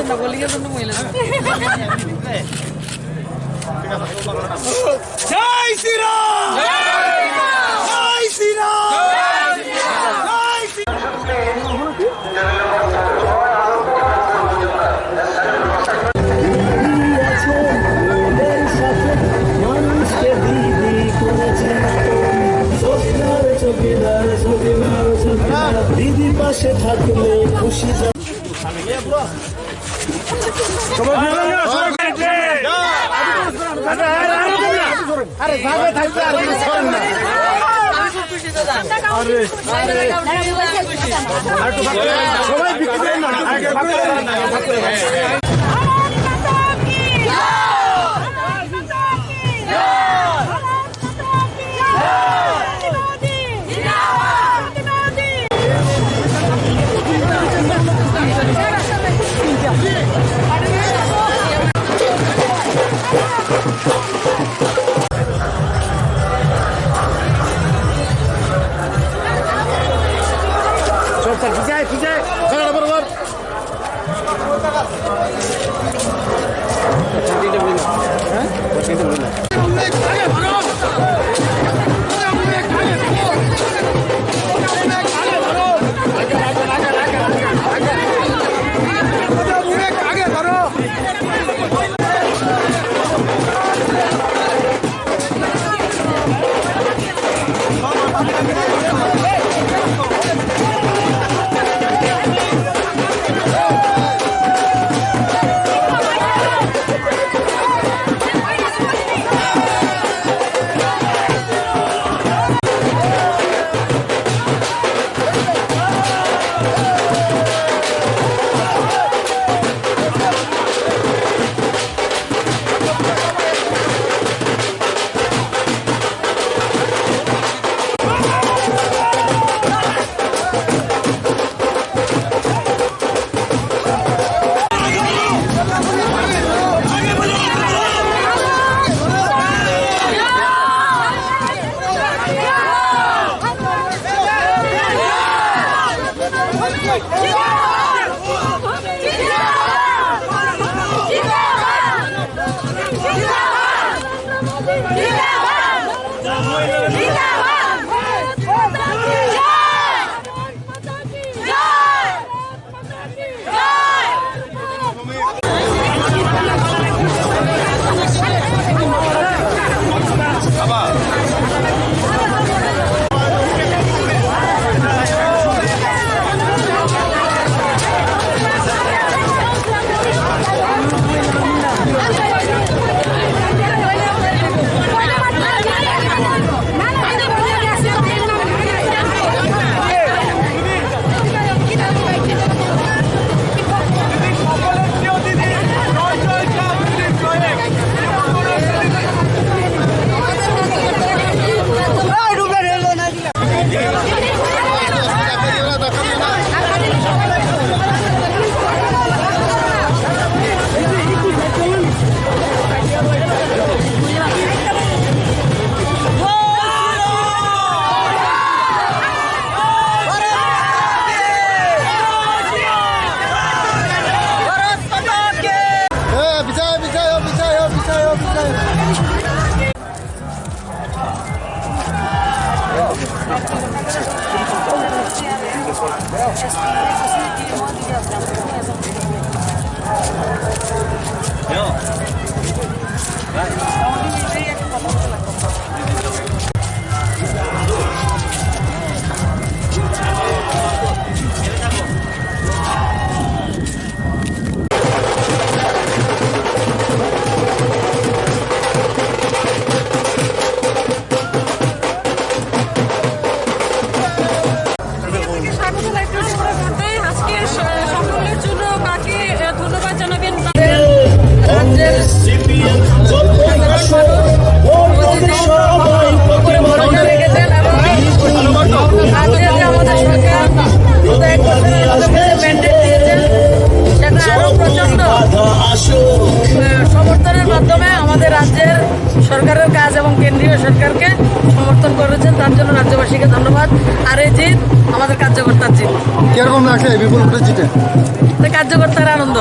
না বোলিংয়ের জন্য মহিলা জয় শ্রীরাম জয় শ্রীরাম দিদি পাশে থাকলে খুশি আরে ভাবে থাকতে আর কিছু করেন না সবাই বিক্রি করেন না আগে ভাবে Fijay, jangan borobar. Cantik boleh na? Hah? Cantik boleh na? সরকারের কাজ এবং কেন্দ্রীয় সরকারকে সমর্থন করেছেন, তার জন্য রাজ্যবাসীকে ধন্যবাদ। আর এই জিত আমাদের কার্যকর্তার জিত। কিরকম লাগছে বিপুল ভোটে জিতে? কার্যকর্তার আনন্দ।